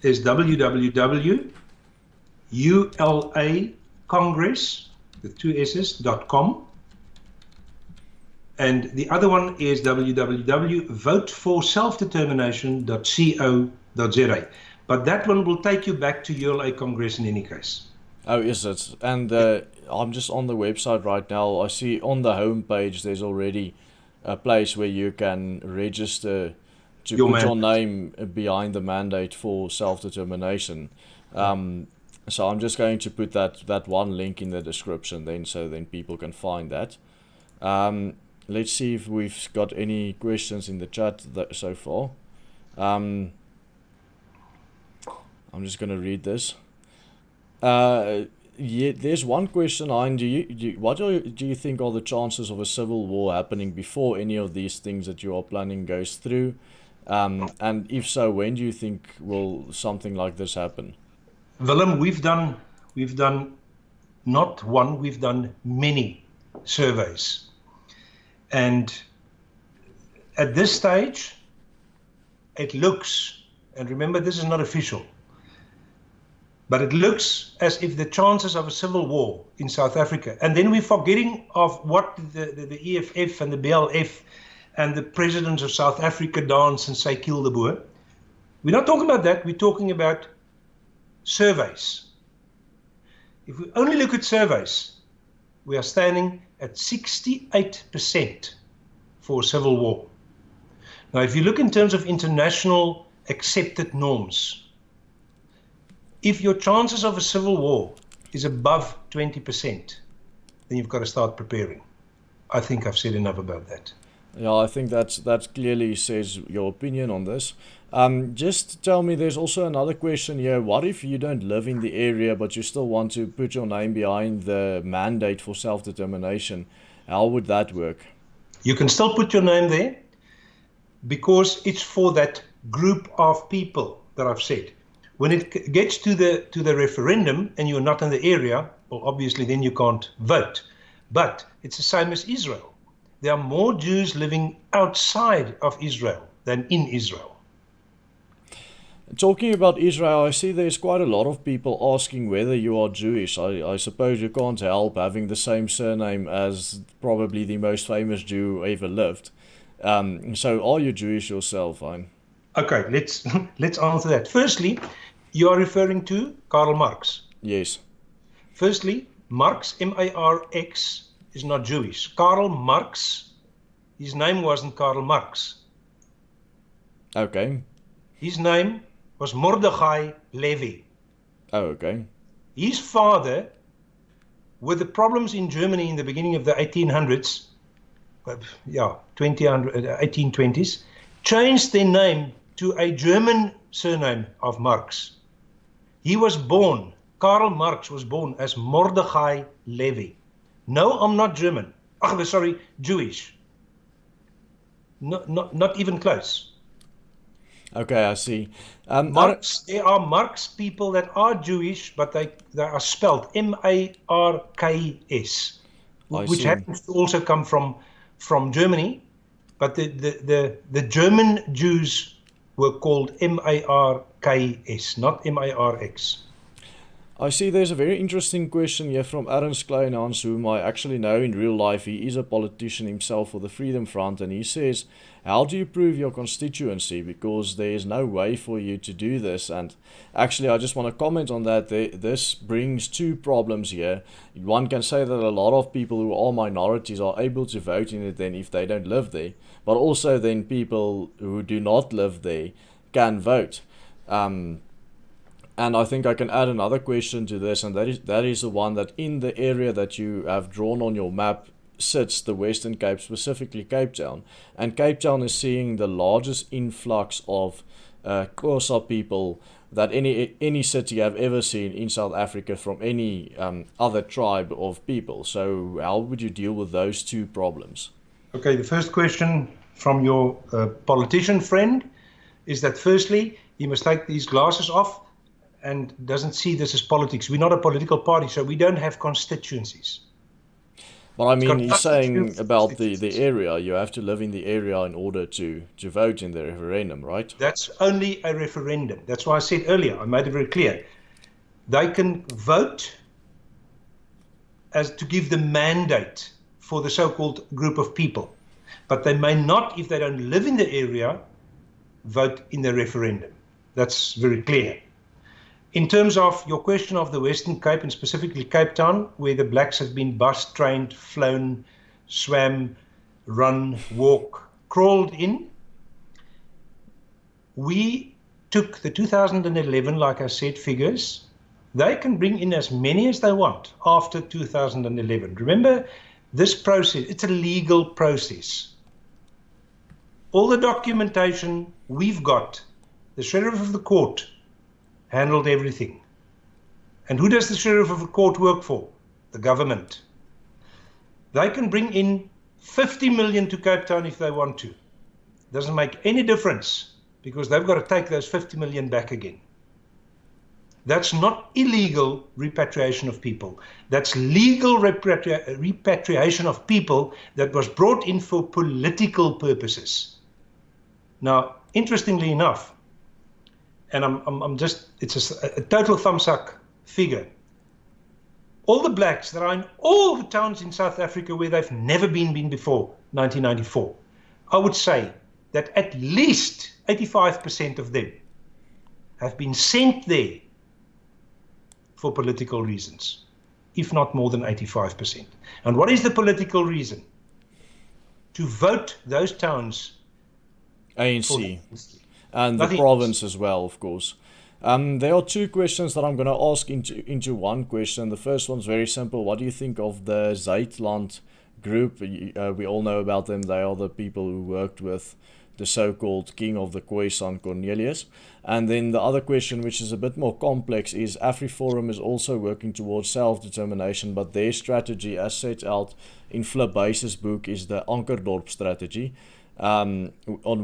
is www.ulacongress, with two S's.com. And the other one is www.voteforselfdetermination.co.za. But that one will take you back to ULA Congress in any case. Oh, is it? And I'm just on the website right now. I see on the home page there's already a place where you can register to Your put your mandate. name behind the mandate for self-determination. So I'm just going to put that one link in the description then, so then people can find that. Let's see if we've got any questions in the chat so far. I'm just going to read this. Yeah, there's one question, Hein. What do you think are the chances of a civil war happening before any of these things that you are planning goes through? And if so, when do you think will something like this happen? Willem, we've done not one, we've done many surveys. And at this stage, it looks, and remember this is not official, but it looks as if the chances of a civil war in South Africa, and then we're forgetting of what the EFF and the BLF and the presidents of South Africa dance and say kill the Boer. We're not talking about that, we're talking about surveys. If we only look at surveys, we are standing at 68% for a civil war. Now, if you look in terms of international accepted norms, if your chances of a civil war is above 20%, then you've got to start preparing. I think I've said enough about that. Yeah, I think that clearly says your opinion on this. Just tell me, there's also another question here. What if you don't live in the area, but you still want to put your name behind the mandate for self-determination? How would that work? You can still put your name there because it's for that group of people that I've said. When it gets to the referendum and you're not in the area, well, obviously then you can't vote. But it's the same as Israel. There are more Jews living outside of Israel than in Israel. Talking about Israel, I see there's quite a lot of people asking whether you are Jewish. I suppose you can't help having the same surname as probably the most famous Jew who ever lived. So are you Jewish yourself, Hein? Okay, let's answer that. Firstly, you are referring to Karl Marx. Yes. Firstly, Marx, M-A-R-X, is not Jewish. Karl Marx, his name wasn't Karl Marx. Okay. His name was Mordechai Levi. Oh, okay. His father, with the problems in Germany in the beginning of the 1800s, 1820s, changed their name to a German surname of Marx. He was born, Karl Marx was born as Mordechai Levi. No, I'm not German. Jewish. Not even close. Okay, I see. There are Marx people that are Jewish, but they are spelled M-A-R-K-S, which happens to also come from Germany, but the German Jews were called M-A-R-K-S, not M-A-R-X. I see there's a very interesting question here from Ernst Kleinhans, whom I actually know in real life. He is a politician himself for the Freedom Front, and he says, how do you prove your constituency? Because there is no way for you to do this. And actually, I just want to comment on that. This brings two problems here. One can say that a lot of people who are minorities are able to vote in it then if they don't live there. But also then people who do not live there can vote. And I think I can add another question to this, and that is the one that in the area that you have drawn on your map sits the Western Cape, specifically Cape Town. And Cape Town is seeing the largest influx of Xhosa people that any city I've ever seen in South Africa from any other tribe of people. So how would you deal with those two problems? Okay, the first question, from your politician friend is that firstly, he must take these glasses off and doesn't see this as politics. We're not a political party, so we don't have constituencies. But I It's mean, got he's nothing to do saying with about the constituencies. area. You have to live in the area in order to vote in the referendum, right? That's only a referendum. That's why I said earlier, I made it very clear. They can vote as to give the mandate for the so-called group of people. But they may not, if they don't live in the area, vote in the referendum. That's very clear. In terms of your question of the Western Cape, and specifically Cape Town, where the blacks have been bus trained, flown, swam, run, walk, crawled in, we took the 2011, like I said, figures. They can bring in as many as they want after 2011. Remember, this process, it's a legal process. All the documentation we've got, the sheriff of the court handled everything. And who does the sheriff of the court work for? The government. They can bring in 50 million to Cape Town if they want to. Doesn't make any difference because they've got to take those 50 million back again. That's not illegal repatriation of people. That's legal repatriation of people that was brought in for political purposes. Now, interestingly enough, and it's a total thumbs up figure. All the blacks that are in all the towns in South Africa where they've never been before 1994, I would say that at least 85% of them have been sent there for political reasons, if not more than 85%. And what is the political reason? To vote those towns ANC. And Nothing the province as well, of course. There are two questions that I'm going to ask into one question. The first one's very simple. What do you think of the Zuidland group? We all know about them. They are the people who worked with the so-called king of the Khoisan, Cornelius. And then the other question, which is a bit more complex, is AfriForum is also working towards self-determination, but their strategy, as set out in Flip Base's book, is the Ankerdorp strategy, on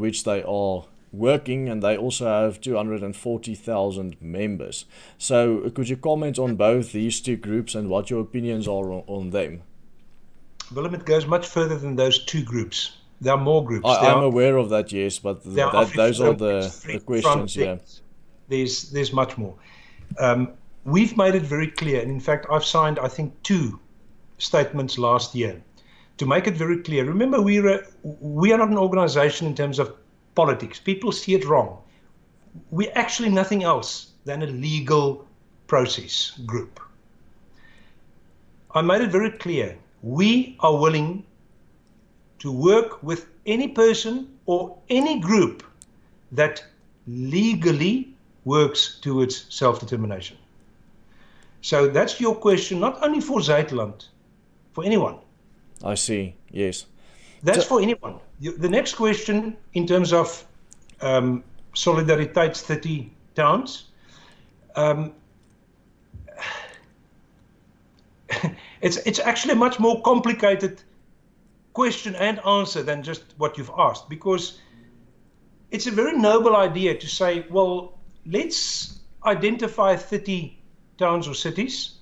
which they are working, and they also have 240,000 members. So could you comment on both these two groups and what your opinions are on them? Willem, it goes much further than those two groups. There are more groups. I'm aware of that, yes, but those are the questions, yeah. There's much more. We've made it very clear, and in fact, I've signed, I think, 2 statements last year to make it very clear. Remember, we are not an organization in terms of politics. People see it wrong. We're actually nothing else than a legal process group. I made it very clear. We are willing to work with any person or any group that legally works towards self-determination. So that's your question, not only for Zuidland, for anyone. I see, yes. That's for anyone. The next question in terms of Solidariteit's 30 towns, it's actually a much more complicated question and answer than just what you've asked, because it's a very noble idea to say, well, let's identify 30 towns or cities,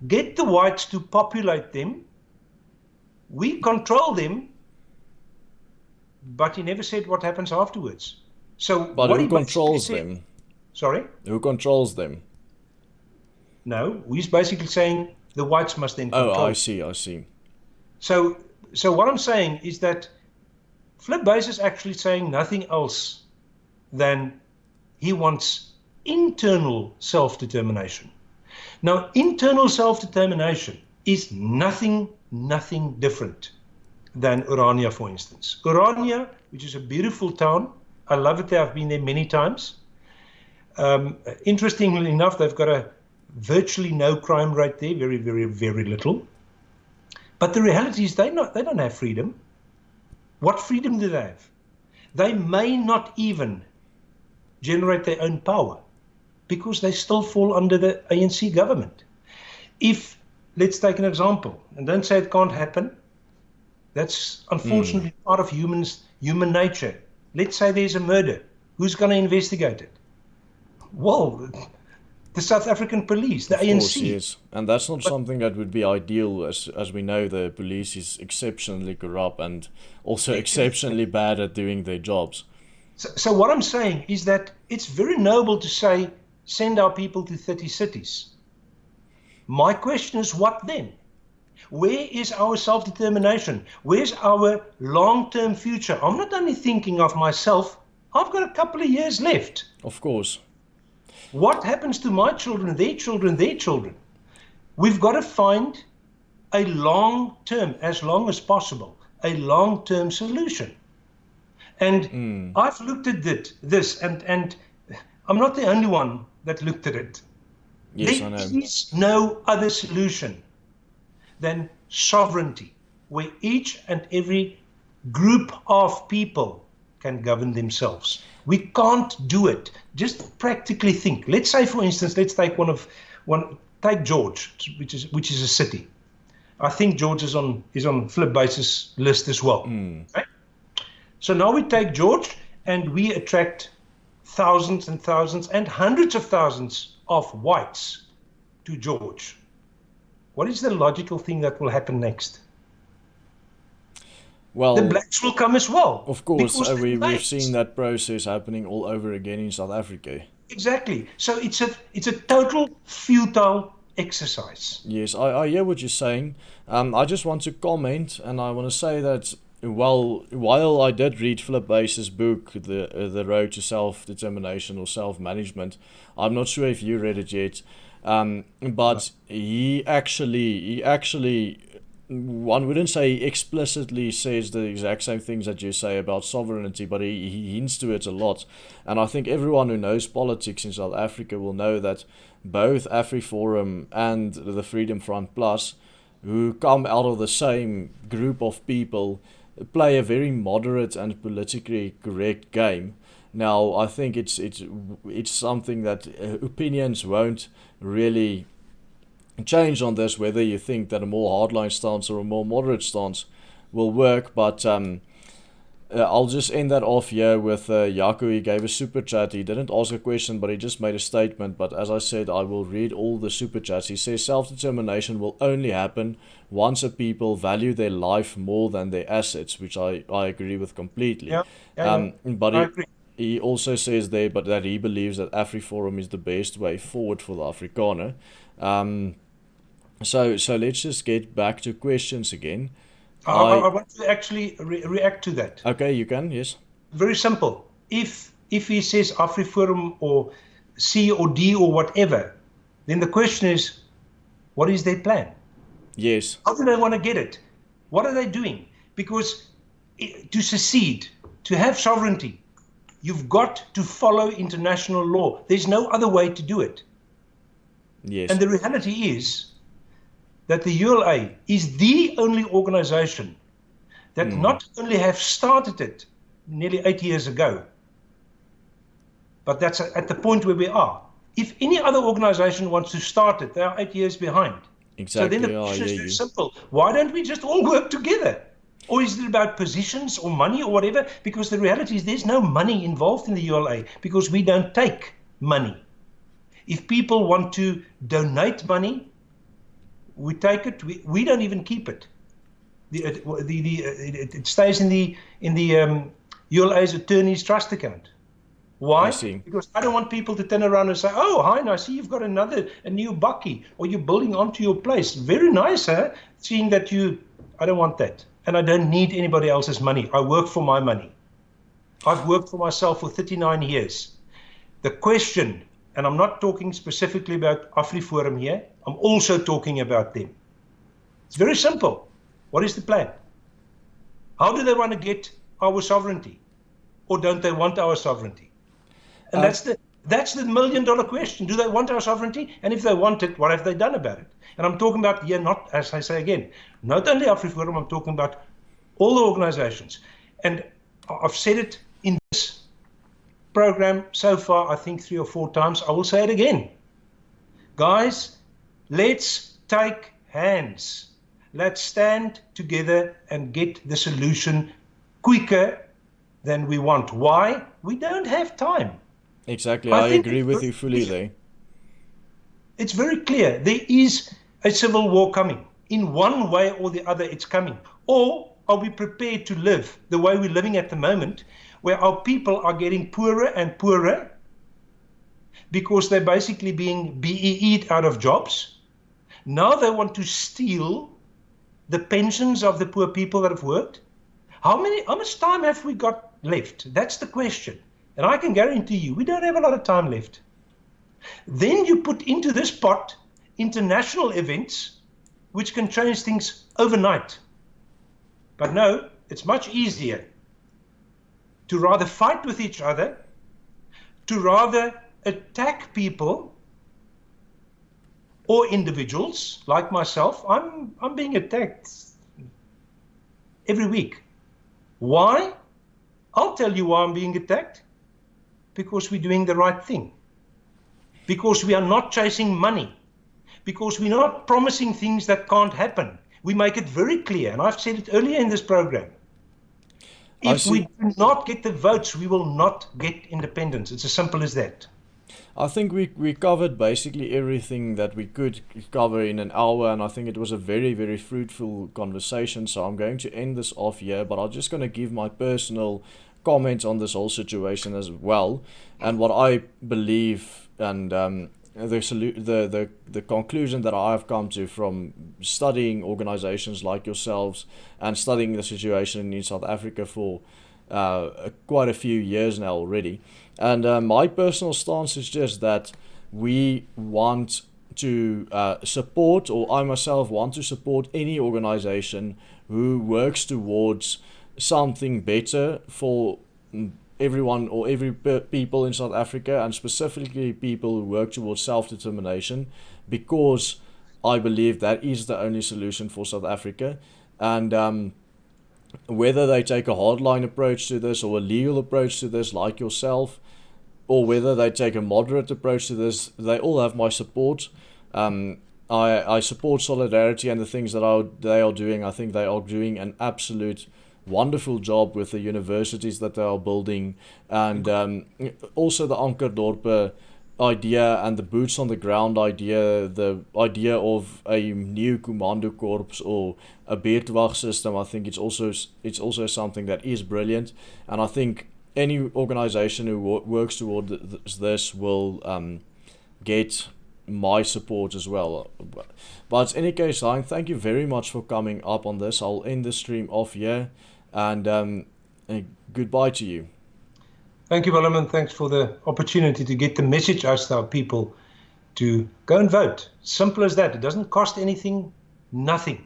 get the whites to populate them, we control them, but he never said what happens afterwards. So, but what who controls them? Sorry? Who controls them? No, he's basically saying the whites must then control. Oh, I see. So what I'm saying is that Flip Base is actually saying nothing else than he wants internal self-determination. Now, internal self-determination is nothing different than Orania, for instance. Orania, which is a beautiful town, I love it there, I've been there many times. Interestingly enough, they've got a virtually no crime rate there, very little. But the reality is they don't have freedom. What freedom do they have? They may not even generate their own power because they still fall under the ANC government. If, let's take an example, and don't say it can't happen. That's unfortunately part of human Human nature. Let's say there's a murder. Who's going to investigate it? Well, the South African police, the Of course, ANC. yes. And that's not But something that would be ideal, as we know the police is exceptionally corrupt and also exceptionally bad at doing their jobs. so what I'm saying is that it's very noble to say, send our people to 30 cities. My question is, what then? Where is our self-determination? Where's our long-term future? I'm not only thinking of myself, I've got a couple of years left. Of course. What happens to my children, their children, their children? We've got to find a long-term, as long as possible, a long-term solution. And I've looked at this, and I'm not the only one that looked at it. Yes, I There know. is no other solution than sovereignty, where each and every group of people can govern themselves. We can't do it. Just practically think. Let's say, for instance, let's take take George, which is a city. I think George is on Philip Base's list as well. Okay? So now we take George and we attract thousands and thousands and hundreds of thousands of whites to George. What is the logical thing that will happen next? Well, The blacks will come as well. of course, because they're we've blacks. seen that process happening all over again in South Africa. Exactly. So it's a total futile exercise. Yes, I hear what you're saying. I just want to comment, and I want to say that while I did read Philip Base's book, The Road to Self-Determination or Self-Management, I'm not sure if you read it yet, but he actually, one wouldn't say he explicitly says the exact same things that you say about sovereignty, but he hints to it a lot. And I think everyone who knows politics in South Africa will know that both AfriForum and the Freedom Front Plus, who come out of the same group of people, play a very moderate and politically correct game. Now, I think it's something that opinions won't really change on this, whether you think that a more hardline stance or a more moderate stance will work. But I'll just end that off here with Jaco. He gave a super chat. He didn't ask a question, but he just made a statement. But as I said, I will read all the super chats. He says self-determination will only happen once a people value their life more than their assets, which I agree with completely. Yeah, But I agree. he also says there, but that he believes that AfriForum is the best way forward for the Afrikaner. So let's just get back to questions again. I want to actually react to that. Okay, you can, yes. Very simple. If he says AfriForum or C or D or whatever, then the question is, what is their plan? Yes. How do they want to get it? What are they doing? Because to secede, to have sovereignty, you've got to follow international law. There's no other way to do it. Yes. And the reality is that the ULA is the only organization that not only have started it nearly 8 years ago, but that's at the point where we are. If any other organization wants to start it, they are 8 years behind. Exactly. So then the question is very simple. Why don't we just all work together? Or is it about positions or money or whatever? Because the reality is there's no money involved in the ULA because we don't take money. If people want to donate money, we take it. We don't even keep it. It stays in the ULA's attorney's trust account. Why? I see. Because I don't want people to turn around and say, "Oh, Hein, I see you've got a new bakkie, or you're building onto your place. Very nice, huh? Seeing that I don't want that, and I don't need anybody else's money. I work for my money. I've worked for myself for 39 years. The question, and I'm not talking specifically about AfriForum here. I'm also talking about them. It's very simple. What is the plan? How do they want to get our sovereignty, or don't they want our sovereignty? And that's the million-dollar question. Do they want our sovereignty? And if they want it, what have they done about it? And I'm talking about here, not, as I say again, not only AfriForum, I'm talking about all the organizations. And I've said it in this program so far, I think 3 or 4 times. I will say it again. Guys, let's take hands. Let's stand together and get the solution quicker than we want. Why? We don't have time. Exactly, I I think agree with you fully there. it's very clear. There is a civil war coming. In one way or the other, it's coming. Or are we prepared to live the way we're living at the moment, where our people are getting poorer and poorer because they're basically being BEE'd out of jobs? Now they want to steal the pensions of the poor people that have worked. How much time have we got left? That's the question. And I can guarantee you, we don't have a lot of time left. Then you put into this pot international events, which can change things overnight. But no, it's much easier to rather fight with each other, to rather attack people or individuals like myself. I'm being attacked every week. Why? I'll tell you why I'm being attacked. Because we're doing the right thing. Because we are not chasing money. Because we're not promising things that can't happen. We make it very clear, and I've said it earlier in this program. If we do not get the votes, we will not get independence. It's as simple as that. I think we covered basically everything that we could cover in an hour, and I think it was a very, very fruitful conversation. So I'm going to end this off here, but I'm just going to give my personal comments on this whole situation as well, and what I believe, and the conclusion that I've come to from studying organizations like yourselves and studying the situation in South Africa for quite a few years now already. And my personal stance is just that we want to support, or I myself want to support, any organization who works towards something better for everyone, or every people in South Africa, and specifically people who work towards self-determination, because I believe that is the only solution for South Africa. And whether they take a hardline approach to this or a legal approach to this like yourself, or whether they take a moderate approach to this, they all have my support. I support Solidarity and the things that they are doing. I think they are doing an absolute wonderful job with the universities that they are building, and also the Ankerdorpe idea and the boots on the ground idea, the idea of a new commando corps or a Beurtwacht system. I think it's also something that is brilliant, and I think any organization who works towards this will get my support as well. But in any case, Hein, thank you very much for coming up on this. I'll end the stream off here, and goodbye to you. Thank you, Willem, and thanks for the opportunity to get the message out to our people to go and vote. Simple as that. It doesn't cost anything, nothing.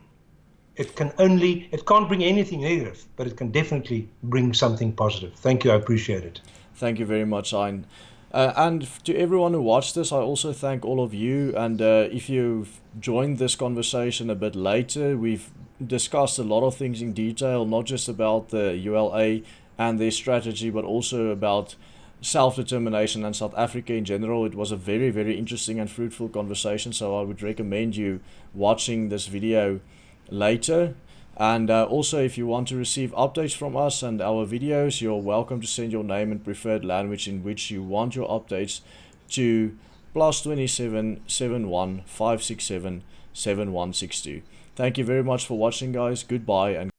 It can't bring anything negative, but it can definitely bring something positive. Thank you, I appreciate it. Thank you very much, Hein. And to everyone who watched this, I also thank all of you. And if you've joined this conversation a bit later, we've discussed a lot of things in detail, not just about the ULA and their strategy, but also about self-determination and South Africa in general. It was a very, very interesting and fruitful conversation, so I would recommend you watching this video later. And also, if you want to receive updates from us and our videos, you're welcome to send your name and preferred language in which you want your updates to +27 71 567 7162. Thank you very much for watching, guys. Goodbye and